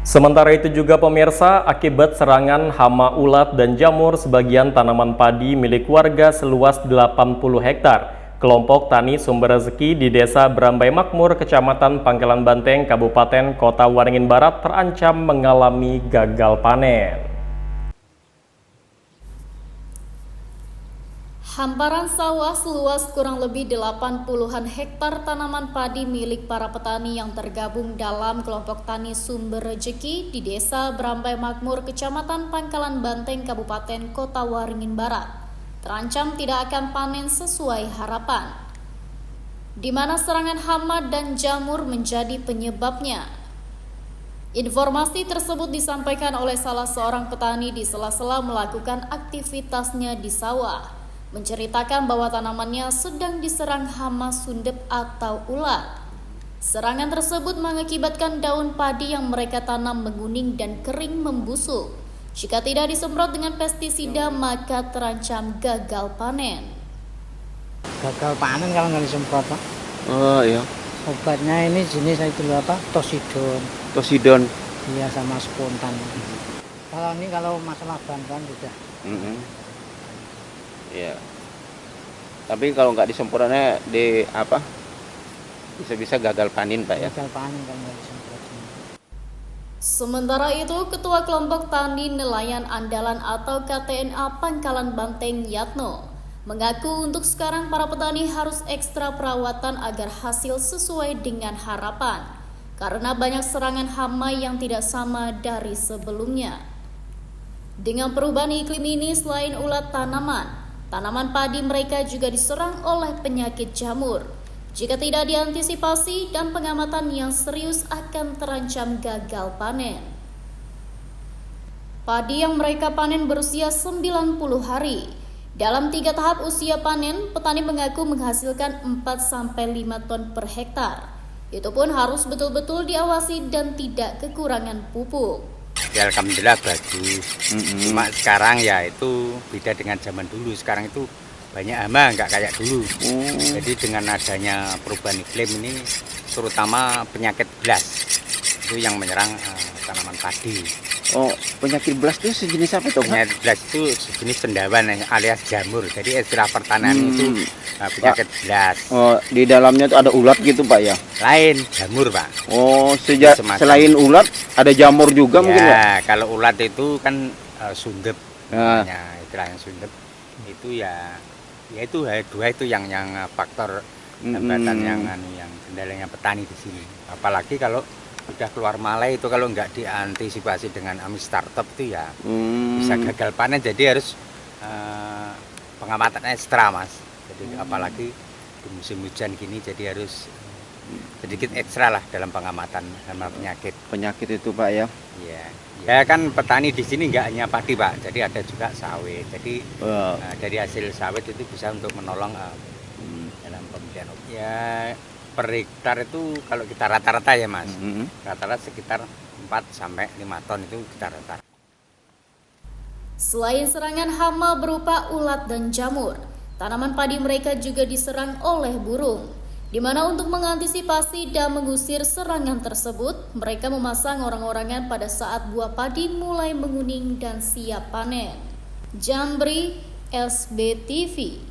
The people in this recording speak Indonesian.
Sementara itu juga pemirsa, akibat serangan hama ulat dan jamur sebagian tanaman padi milik warga seluas 80 hektar. Kelompok Tani Sumber Rezeki di Desa Berambai Makmur, Kecamatan Pangkalan Banteng, Kabupaten Kota Waringin Barat terancam mengalami gagal panen. Hamparan sawah seluas kurang lebih 80-an hektar tanaman padi milik para petani yang tergabung dalam kelompok Tani Sumber Rezeki di Desa Berambai Makmur, Kecamatan Pangkalan Banteng, Kabupaten Kota Waringin Barat, terancam tidak akan panen sesuai harapan, di mana serangan hama dan jamur menjadi penyebabnya. Informasi tersebut disampaikan oleh salah seorang petani di sela-sela melakukan aktivitasnya di sawah, menceritakan bahwa tanamannya sedang diserang hama sundep atau ulat. Serangan tersebut mengakibatkan daun padi yang mereka tanam menguning dan kering membusuk. Jika tidak disemprot dengan pestisida, maka terancam gagal panen. Gagal panen kalau nggak disemprot, Pak. Oh iya. Obatnya ini jenis itu apa? Tosidon. Tosidon. Iya, sama spontan. Kalau masalah bahan-bahan sudah. Iya. Tapi kalau nggak disemprotnya di apa? Bisa-bisa gagal panen, Pak ya. Gagal panen kalau nggak disemprot. Sementara itu, Ketua Kelompok Tani Nelayan Andalan atau KTNA Pangkalan Banteng Yatno mengaku untuk sekarang para petani harus ekstra perawatan agar hasil sesuai dengan harapan, karena banyak serangan hama yang tidak sama dari sebelumnya. Dengan perubahan iklim ini, selain ulat tanaman padi mereka juga diserang oleh penyakit jamur. Jika tidak diantisipasi dan pengamatan yang serius akan terancam gagal panen. Padi yang mereka panen berusia 90 hari. Dalam 3 tahap usia panen, petani mengaku menghasilkan 4-5 ton per hektar. Itu pun harus betul-betul diawasi dan tidak kekurangan pupuk. Ya, alhamdulillah bagus. Cuma sekarang ya itu beda dengan zaman dulu. Sekarang itu banyak hama, nggak kayak dulu. Jadi dengan adanya perubahan iklim ini, terutama penyakit blas, itu yang menyerang tanaman padi. Oh, penyakit blas itu sejenis apa tuh? Penyakit blas itu sejenis cendawan alias jamur. Jadi istilah pertanian itu penyakit blas. Oh, di dalamnya tuh ada ulat gitu, Pak ya? Lain, jamur, Pak. Oh, Semacam. selain ulat ada jamur juga mungkin, Pak? Ya, kalau ulat itu kan sundep. Nah. Istilah yang sundep itu ya itu dua itu yang faktor hambatan yang kendalanya petani di sini. Apalagi kalau udah keluar malai itu kalau nggak diantisipasi dengan amis startup itu ya bisa gagal panen. Jadi harus pengamatan ekstra, Mas. Jadi apalagi di musim hujan gini, jadi harus sedikit ekstra lah dalam pengamatan sama penyakit itu, Pak ya? Iya. Ya kan petani di sini nggak hanya padi, Pak. Jadi ada juga sawit. Jadi dari hasil sawit itu bisa untuk menolong dalam pembelian. Ya per hektar itu kalau kita rata-rata ya, Mas. Rata-rata sekitar 4-5 ton itu kita rata. Selain serangan hama berupa ulat dan jamur, tanaman padi mereka juga diserang oleh burung. Di mana untuk mengantisipasi dan mengusir serangan tersebut, mereka memasang orang-orangan pada saat buah padi mulai menguning dan siap panen. Jambri, SBTV.